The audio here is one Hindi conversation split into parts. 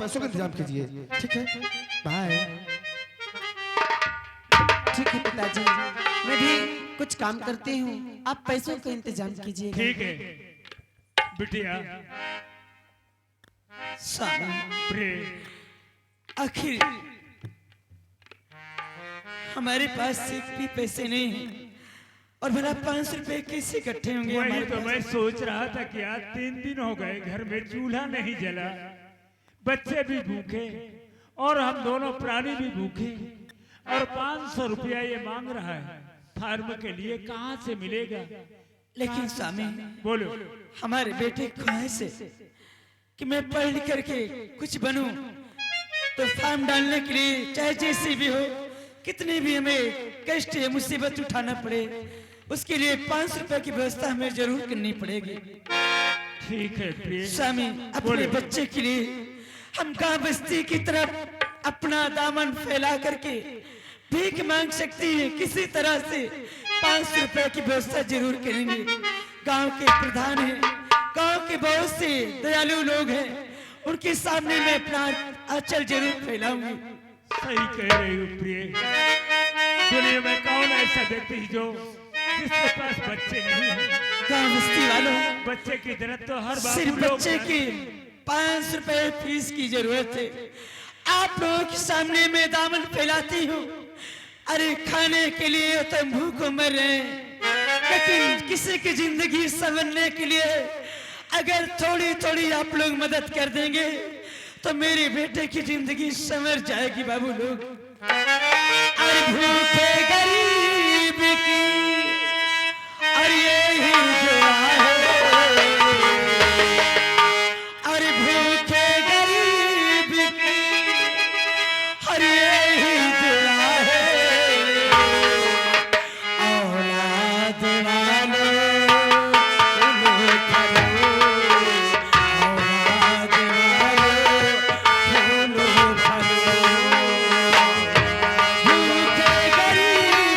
पैसों का इंतजाम कीजिए। ठीक है, बाय। ठीक है पिताजी, मैं भी कुछ काम करती हूँ, आप पैसों का इंतजाम कीजिएगा। ठीक है बिटिया। स्वामी, प्रिय, आखिर हमारे पास एक भी पैसे नहीं हैं और भला 500 रुपए कैसे इकट्ठे होंगे वही हमारे तो पास? मैं सोच रहा था कि आज 3 दिन हो गए घर में चूल्हा नहीं जला, बच्चे भी भूखे और हम दोनों प्राणी भी भूखे, और 500 रुपया ये मांग रहा है फार्म के लिए, कहाँ से मिलेगा? लेकिन स्वामी, बोलो। हमारे बेटे की ख्वाहिश है कि मैं पढ़ लिख करके कुछ बनूं, तो फार्म डालने के लिए चाहे जैसे भी हो, कितने भी हमें कष्ट या मुसीबत उठाना पड़े, उसके लिए 500 रुपए की व्यवस्था हमें जरूर करनी पड़ेगी। ठीक है प्रिय। स्वामी, अपने बच्चे के लिए हम गांव बस्ती की तरफ अपना दामन फैला करके भीख मांग सकते हैं, किसी तरह से 500 रुपए की व्यवस्था जरूर करेंगे। गांव के प्रधान हैं, गांव के बहुत से दयालु लोग हैं, उनके सामने मैं अपना आंचल जरूर फैलाऊंगी। सही कह रही हो प्रिय। दुनिया में कौन ऐसा व्यक्ति जो जिसके पास बच्चे नहीं हैं? गांव बस्ती वालों, बच्चे की जरूरत तो हर बात सिर्फ बच्चे की 500 रुपए फीस की जरूरत है। आप लोगों के सामने मैं दामन फैलाती हूँ। अरे खाने के लिए तो भूख मर रहे हैं, लेकिन किसी की जिंदगी संवरने के लिए अगर थोड़ी थोड़ी आप लोग मदद कर देंगे तो मेरे बेटे की जिंदगी संवर जाएगी बाबू लोग। अरे भूखे गरीब की और यही दुआ है, अरे भूखे गरीब की और यही दुआ है, औलाद वालों फूलो फलो, औलाद वालों फूलो फलो, भूखे गरीब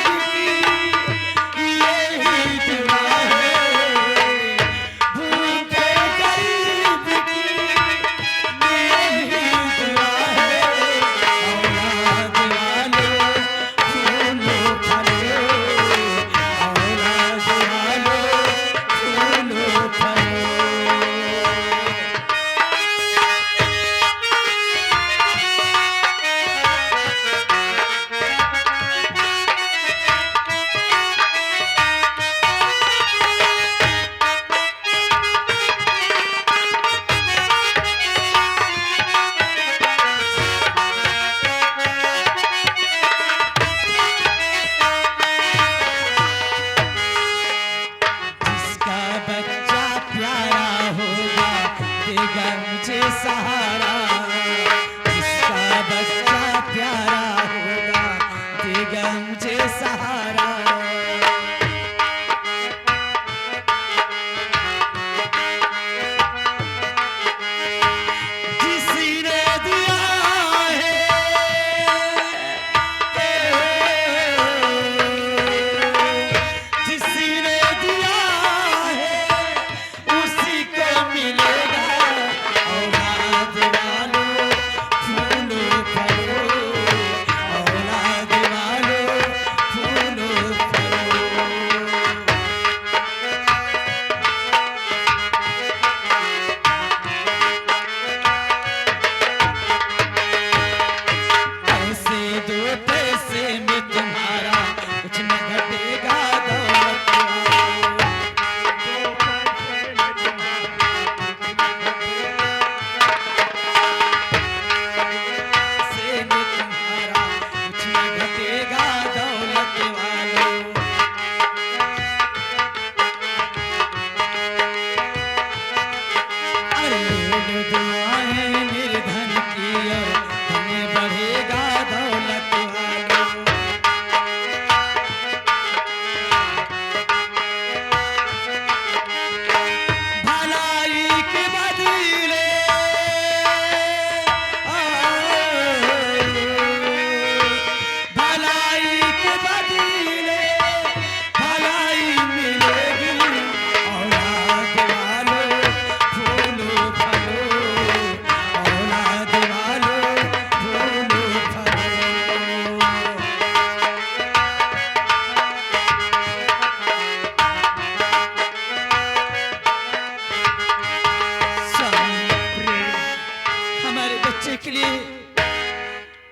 बच्चे के लिए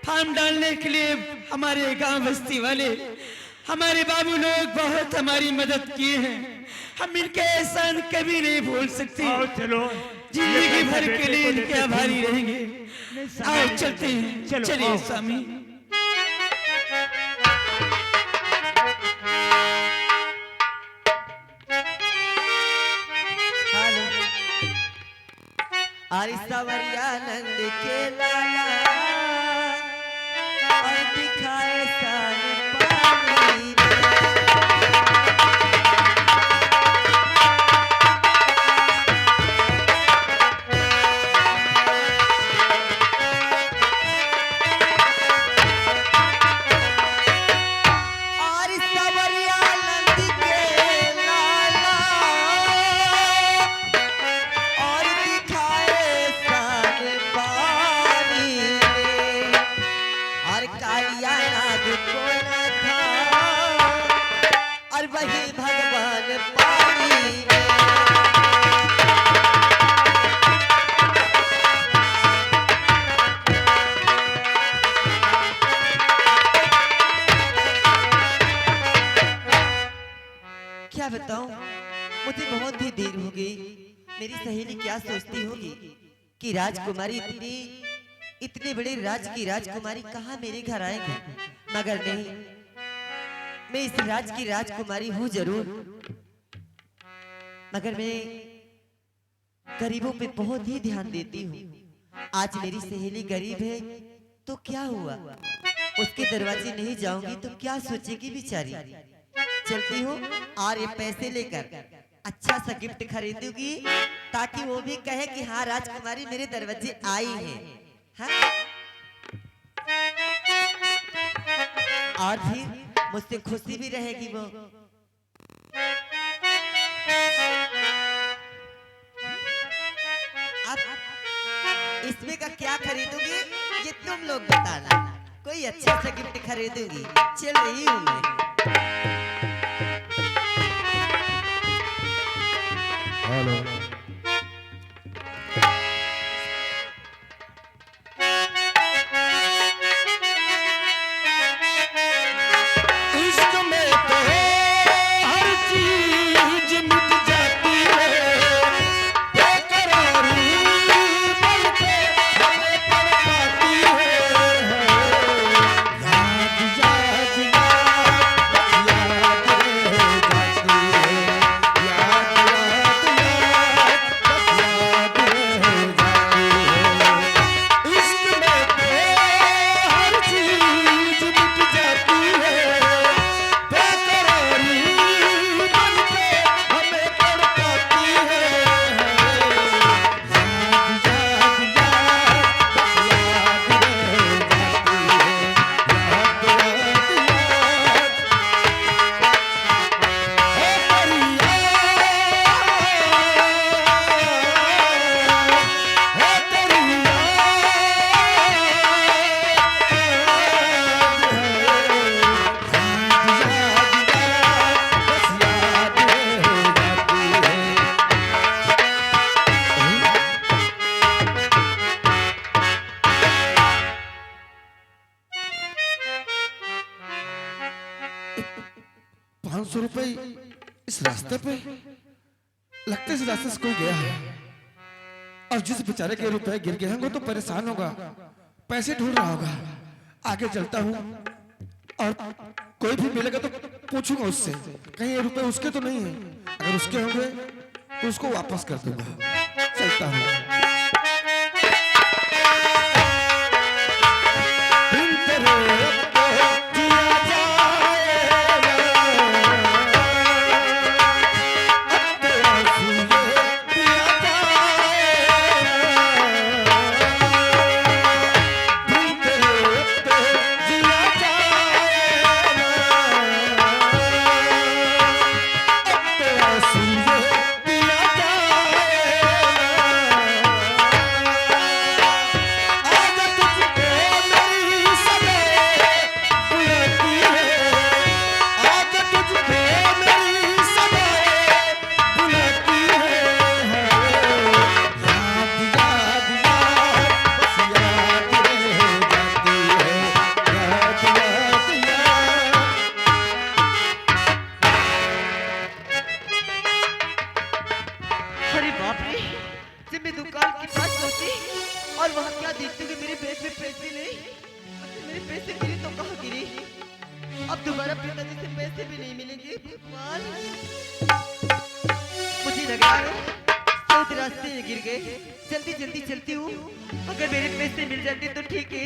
फार्म डालने के लिए हमारे गांव बस्ती वाले हमारे बाबू लोग बहुत हमारी मदद किए हैं। हम इनके एहसान कभी नहीं भूल सकते। आओ चलो, जिंदगी भर के लिए इनके आभारी रहेंगे। आओ चलते हैं, चलो, चलिए आओ। स्वामी। अरे सवरिया नंद के लाला और दिखाए सान पानी और सवरिया नंद के लाला और दिखाए सान पानी में और कालिया नाग को न था और वही भगवान पानी में क्या बताऊं, मुझे बहुत ही देर हो गई। मेरी सहेली क्या सोचती होगी कि राजकुमारी इतने बड़े राज की राजकुमारी कहाँ मेरे घर आएगी, मगर नहीं, मैं इस राज की राजकुमारी हूँ जरूर, मगर मैं गरीबों पे बहुत ही ध्यान देती हूँ। आज मेरी सहेली गरीब है तो क्या हुआ, उसके दरवाजे नहीं जाऊंगी तो क्या सोचेगी बेचारी। चलती हूँ और ये पैसे लेकर अच्छा सा गिफ्ट खरीदूंगी ताकि वो भी कहे कि हाँ राजकुमारी मेरे दरवाजे आई है। हाँ? और फिर मुझसे खुशी भी रहेगी वो। अब इसमें का क्या खरीदूंगी ये तुम लोग बताना। कोई अच्छा सा गिफ्ट खरीदूंगी, चल रही हूँ मैं। हेलो इश्क में तो हर चीज मिट जाती है, बेकरारी पल पे हमें तड़पाती है। याद याद याद याद रह जाती है, याद याद याद बस याद रह जाती है। इश्क में तो हर चीज मिट जाती है, बेकरारी बन के हमें तड़पाती है। याद याद याद बस याद रह जाती है, ₹500 इस रास्ते पे लगता है, इस रास्ते से कोई गया है और जिस बेचारे के रुपए गिर गए हैं वो तो परेशान होगा, पैसे ढूंढ रहा होगा। आगे चलता हूँ और कोई भी मिलेगा तो पूछूंगा उससे कहीं ये रुपए उसके तो नहीं है, अगर उसके होंगे तो उसको वापस कर दूंगा। चलता हूँ। बिन तेरे अब तो जिया जाएगा, अब तो आंसू ये पिया जाएगा। बिन तेरे अब तो जिया जाएगा, अब तो आंसू ये पिया जाएगा। देखती हूँ कि मेरे बैग में पैसे नहीं। अच्छा, मेरे पैसे गिरे तो कहाँ गिरे? अब दोबारा पिताजी से पैसे भी नहीं मिलेंगे। भगवान, मुझे लग रहा है शायद रास्ते में गिर गए। जल्दी जल्दी चलती हूँ, अगर मेरे पैसे मिल जाते तो ठीक है,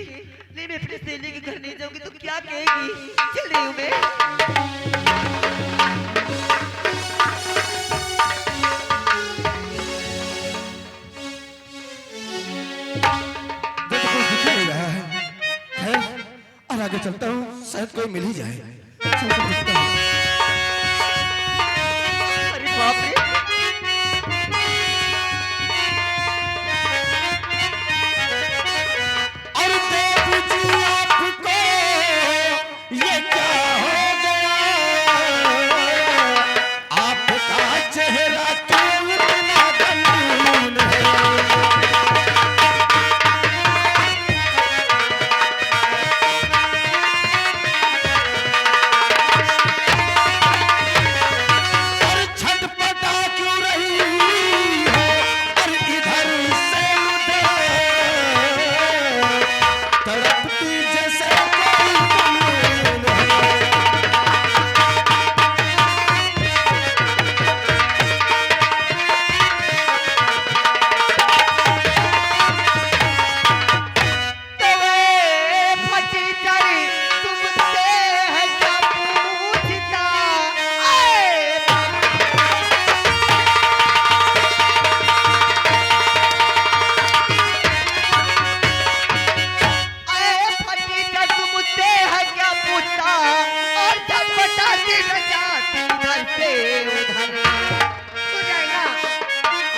नहीं मैं अपने सहेली के घर नहीं जाऊंगी तो क्या कहेगी। चल रही हूँ मैं। ये तो कुछ दिख ही नहीं रहा है। खैर, और आगे चलता हूँ, शायद कोई मिल ही जाए। चलता दिखता हूँ। अरे बाप रे, और देव जी आपको ये क्या हो गया? आपका चेहरा क्यों इतना गमगीन है? और छटपटा क्यों रही हो? और इधर से उधर तड़पती जैसे कोई कमीन है। फटी जाई तुमसे है क्या पूछता। आए आए फटी जाई तुमसे है क्या पूछता, और जब बताती न जाती इधर से उधर। सुनाई ना,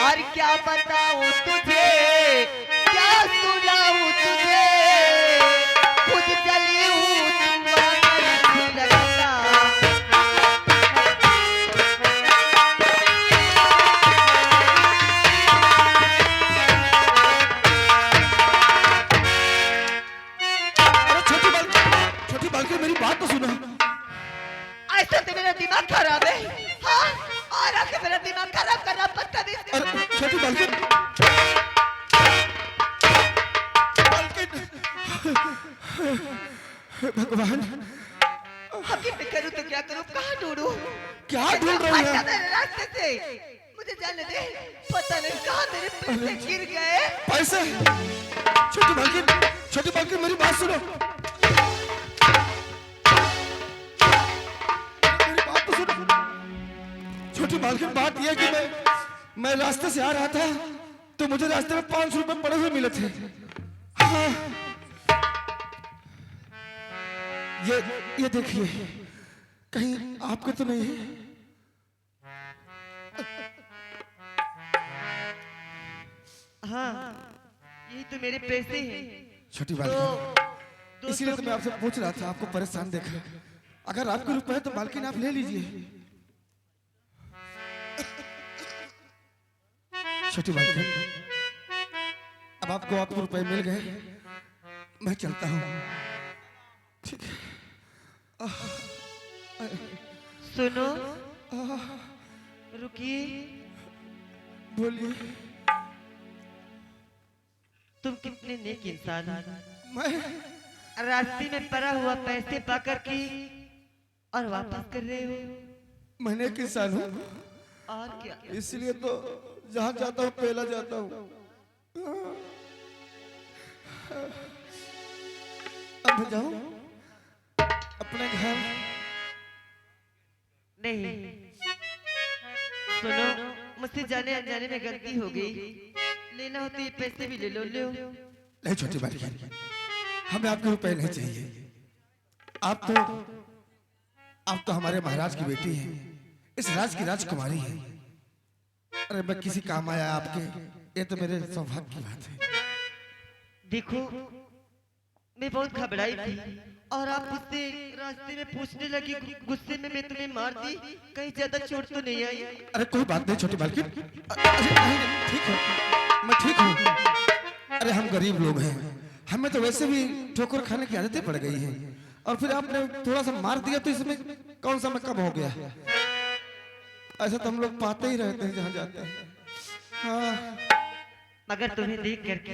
और क्या बताऊं तुझे, क्या सुनाऊं तुझे, खुद चली हूँ तुम्हारे लगता। अरे छोटी बालकी मेरी बात तो सुनो। ऐसा तो मेरा दिमाग खराब है। हाँ, और आके मेरा दिमाग खराब करना पत्ता दे। अरे छोटी बालकी भगवान, अभी मैं करूँ तो क्या करूँ, कहाँ ढूंढूं? क्या ढूंढ रही हटा है? मेरे रास्ते से, मुझे जाने दे। पता नहीं कहाँ मेरे पैसे गिर गए। पैसे? छोटी बालकी मेरी बात सुनो। मेरी बात तो सुनो। छोटी बालकी, बात यह कि मैं रास्ते से आ रहा था तो मुझे रास्ते में 500 रुपए पड़े हुए मिले थे। हाँ। ये देखिए, कहीं आपके तो नहीं है? हाँ, यही तो मेरे पैसे हैं। छोटी तो बालकी, इसीलिए तो मैं आपसे पूछ रहा था, आपको परेशान देखा। अगर आपके रुपए है तो मालकिन आप ले लीजिए। छोटी बालकी, अब आपको आपके रुपए मिल गए, मैं चलता हूँ। ठीक है। सुनो, रुकिए। बोलिए। तुम कितने नेक इंसान हो। मैं रास्ते में पड़ा हुआ पैसे पाकर के और वापस कर रहे हो। मैंने किसान हूँ, और क्या? इसलिए तो जहाँ जाता हूँ पहला जाता हूँ। अब जाऊँ अपने घर? नहीं, सुनो, मुझसे जाने अनजाने में गलती हो गई। लेना हो तो ये पैसे भी ले लो। नहीं छोटी बालकी, हमें आपके रुपए नहीं चाहिए। आप तो हमारे महाराज की बेटी हैं, इस राज की राजकुमारी हैं। अरे मैं किसी काम आया आपके, ये तो मेरे सौभाग्य की बात है। देखो, मैं बहुत घबराई थी और आप मुझसे रास्ते में पूछने लगी। गुस्से में मैं तुम्हें मार दी, कहीं ज्यादा चोट तो नहीं आई? अरे कोई बात नहीं छोटी बालकी, अरे नहीं, ठीक है, मैं ठीक हूँ। अरे हम गरीब लोग हैं, हमें तो वैसे भी ठोकर खाने की आदतें पड़ गई हैं, और फिर आपने थोड़ा सा मार दिया तो इसमें कौन सा मैं कब हो गया? ऐसा तो हम लोग पाते ही रहते हैं जहाँ जाते हैं। हाँ। मगर तुम्हें देख करके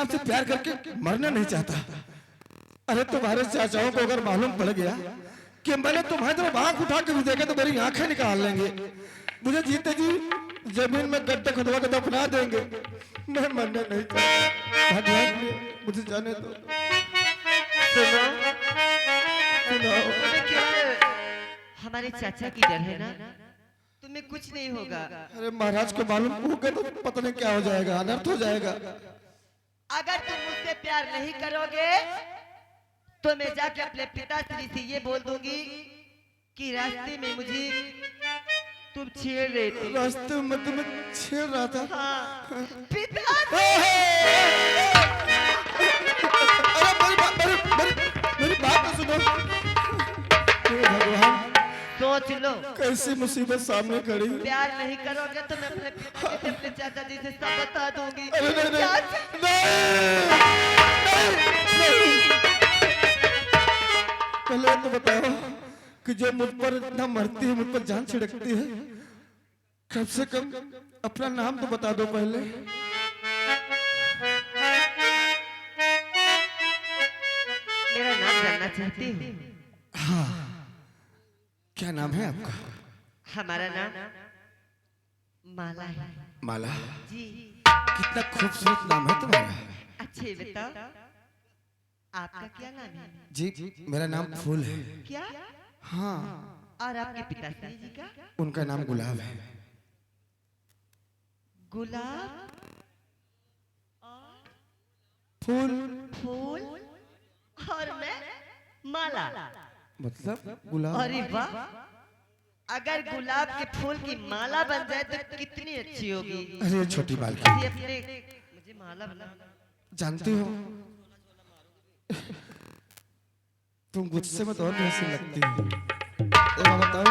आपसे प्यार करके मरना नहीं चाहता। अरे तुम्हारे चाचाओं को अगर मालूम पड़ गया कि मैंने तुम्हारी तरफ आंख उठा के भी देखा तो मेरी आंखें निकाल लेंगे, मुझे जीते जी जमीन में गड्ढे खुदवा के दफना देंगे। मैं मरना नहीं चाहता, भगवान ने मुझे जाने दो। सुनो, सुनाओ। तुम्हें केवल हमारे चाचा की डर है ना, तुम्हें कुछ नहीं होगा। अरे महाराज को मालूम हो गया तो पता नहीं क्या हो जाएगा, अनर्थ हो जाएगा। अगर तुम मुझसे प्यार नहीं करोगे तो मैं जाके अपने पिताश्री से ये बोल दूंगी कि रास्ते में मुझे तुम छेड़ रहे थे। रास्ते में तुम्हें छेड़ रहा था? हाँ, पिताश्री। अरे मेरी बात तो सुनो। हे भगवान, सोच लो, कैसी मुसीबत सामने खड़ी है। प्यार नहीं करोगे तो मैं अपने पिताजी से अपने चाचा जी से सब बता दूंगी। अरे नहीं, नहीं, चाचा- नहीं। पहले तो बताओ कि जो मुझ पर इतना मरती है, मुझ पर जान छिड़कती है, कम से कम अपना नाम तो बता दो पहले। मेरा नाम जानना चाहती हूँ? हाँ, क्या नाम है आपका? हमारा नाम माला है। माला? जी। कितना खूबसूरत नाम है तुम्हारा। अच्छे बताओ, आपका क्या नाम है? जी, मेरा नाम फूल है। क्या? हाँ। और आपके पिताश्री जी का? उनका नाम गुलाब है। गुलाब फूल? फूल और मैं माला। मतलब गुलाब? अरे वाह, अगर गुलाब के फूल की माला बन जाए तो कितनी अच्छी होगी। अरे छोटी बालकी, ये अपने मुझे माला बना। जानती हो तुम गुस्से में तो और भी हंसी लगती है। एक बात बताओ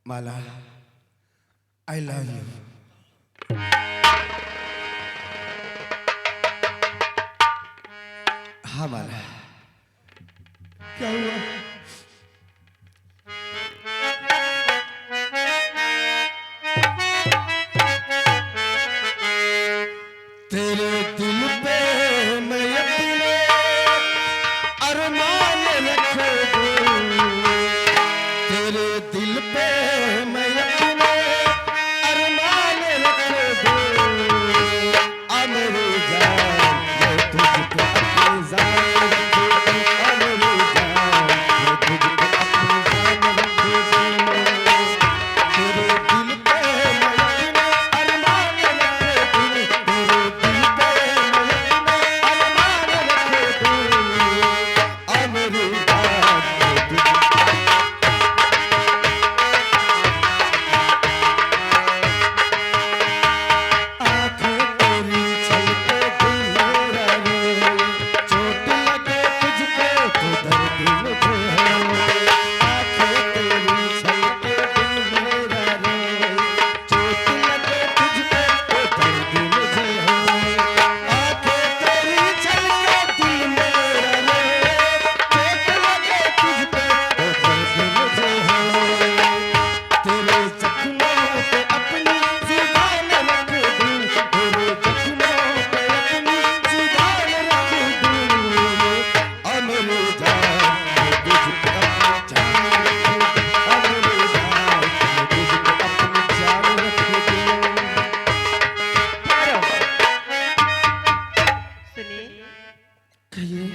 माला, आई लव यू। हाँ माला, क्या हुआ? तेरे दिल पे मैं अपने अरमान रख दूं, तेरे दिल पे मैं अपने अरमान रख दूं। आ मेरी जान, मैं तुझको अपनी जान रख दूं। आ मेरी जान, मैं तुझको अपनी जान रख दूं। तेरे दिल पे मैं अपने अरमान रख दूं, तेरे दिल पे मैं अपने अरमान रख दूं। आ मेरी जान, मैं तुझको आँखें तेरी छलके दिल मेरा रे, चोट लगे तुझको तो दर्द मुझे है। आँखें तेरी छलके दिल मेरा रे, चोट लगे तुझको तो दर्द मुझे है। आँखें तेरी छलके दिल मेरा रे, चोट लगे तुझको तो दर्द मुझे है। तेरे जख्मों पे अपनी जुबान रख दूं, तेरे जख्मों पे अपनी जुबान रख दूं। आ मेरी जान, मैं तुझको अपनी जान रख दूं। आ मेरी जान, मैं तुझको अपनी जान रख दूं। सुनिए, कहिए।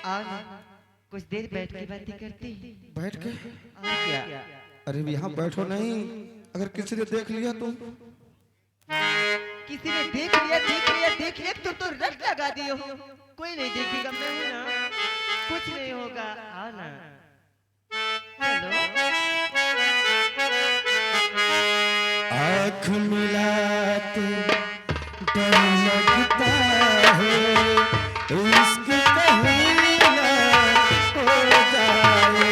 आओ ना, कुछ देर बैठ के बातें करते हैं। बैठ के? और क्या? अरे यहाँ बैठो नहीं, अगर किसी ने देख लिया तो? किसी ने देख लिया तो रट लगा दिए हो। कोई नहीं देखेगा, मैं हूं ना, कुछ नहीं होगा। आओ ना, चलो। आँख मिलाते डर लगता है, इश्क कहीं ना हो जाए।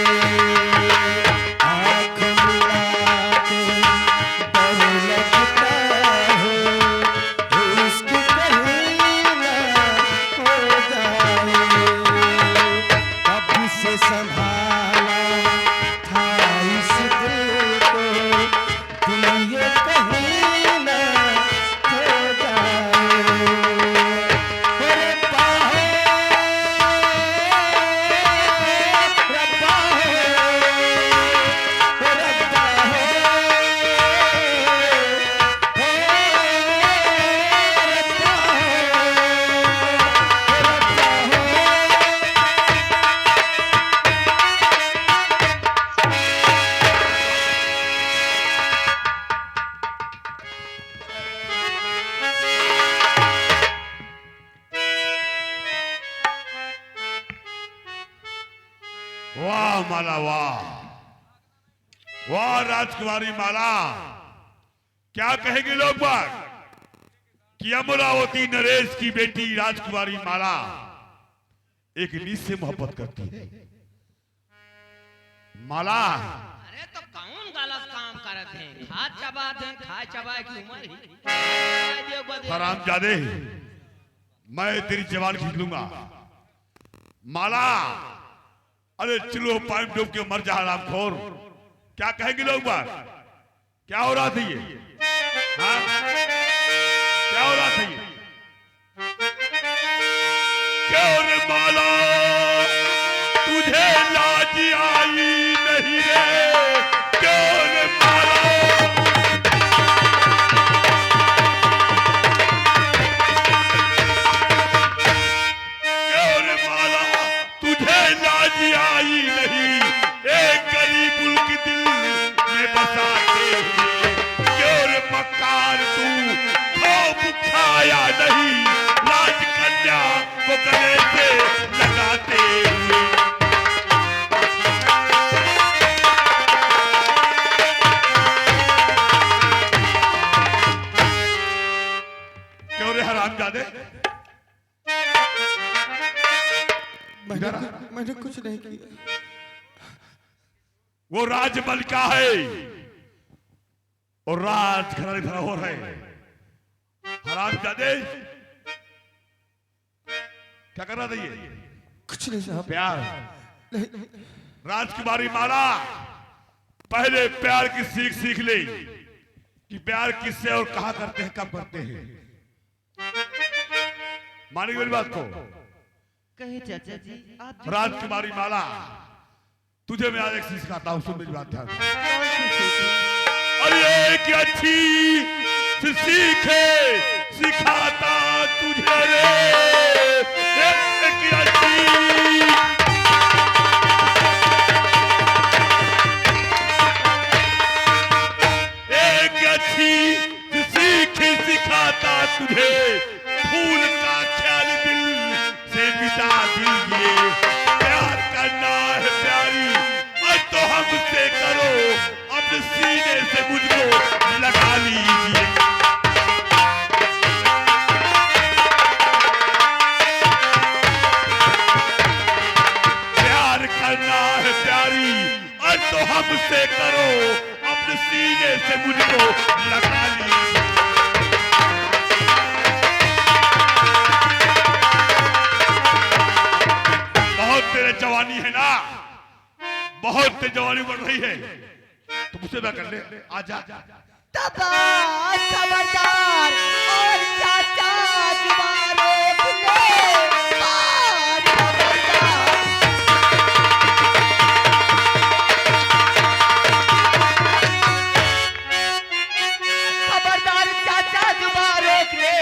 आँख मिलाते डर लगता है, इश्क कहीं ना हो जाए। कब से संभाला था इस दिल को, दिल ये कहीं ना हो जाए। वाह माला वाह, वाह राजकुमारी माला। क्या कहेंगे लोग बाग कि अमरावती नरेश की बेटी राजकुमारी माला एक नीच से मोहब्बत करती है। माला अरे तो कौन गलत काम करते हैं? खा चबा की उम्र ही हरामजादे, मैं तेरी जवान खींच लूंगा। माला, अरे चलो पाइप डूब के मर जा हरामखोर। क्या कहेंगे लोग बात? क्या हो रहा था ये? हाँ? क्या हो रहा था ये? क्यों रे माला तुझे लाज आई नहीं रे? क्यों रे माला? तुझे लाज आई नहीं एक गरीब के दिल में बसाते हुए? क्यों रे मक्कार तू खौफ खाया नहीं राज कन्या को गले से लगाते हुए? क्यों रे हरामजादे? मैंने कुछ नहीं किया। वो राजमल का है और राजघराने धरोहर है। हरामजादे, क्या कर रहा था ये? कुछ नहीं साहब। प्यार। नहीं, राजकुमारी माला, पहले प्यार की सीख ले कि प्यार किससे और कहां करते हैं, कब करते हैं। मानेगी मेरी बात को? कहे चाचा जी आप जो राजकुमारी माला, तुझे मैं आज एक चीज सिखाता हूं, सुन मेरी बात ध्यान से। कौन सी सीख? अरे एक अच्छी सी सीखे सिखाता तुझे रे, एक अच्छी सीख सिखाता तुझे, फूल का ख्याल दिल से मिटा दीजिए। प्यार करना है प्यारी, और तो हमसे करो, अपने सीने से मुझको लगा लीजिए। प्यार करना है प्यारी, और तो हमसे करो, अपने सीने से मुझको लगा लीजिए। बहुत तेरे जवानी है ना, बहुत तेरी जवानी बढ़ रही है, तो मुझसे क्या कर ले, आजा। खबरदार और चाचा दोबारा खुले बार खबरदार। खबरदार चाचा दोबारा खुले,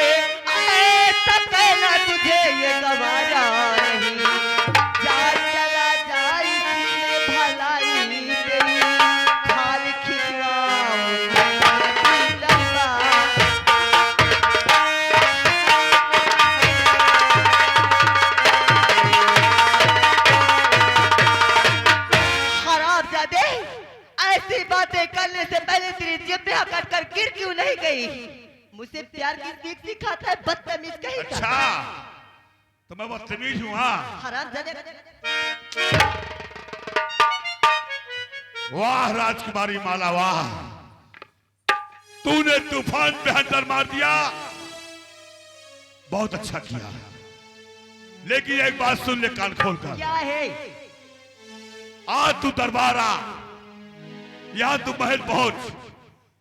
ऐसा कहना तुझे ये गवारा नहीं। जा चला जाई में भलाई तेरी, खाल खिंचवाऊंगा लंबा। हरामजादे, ऐसी बातें करने से पहले तेरी जिब्बे कट कर गिर क्यों नहीं गई? मुझसे प्यार की सीख सिखाता है बदतमीज कहीं का। अच्छा, तो मैं बदतमीज हूँ? हाँ, हरामजादे। वाह राजकुमारी माला वाह, तूने तूफान पे हंटर मार दिया, बहुत अच्छा किया। लेकिन एक बात सुन ले कान खोल कर, क्या है? आज तू दरबार आ, यहां तू महल पहुंच,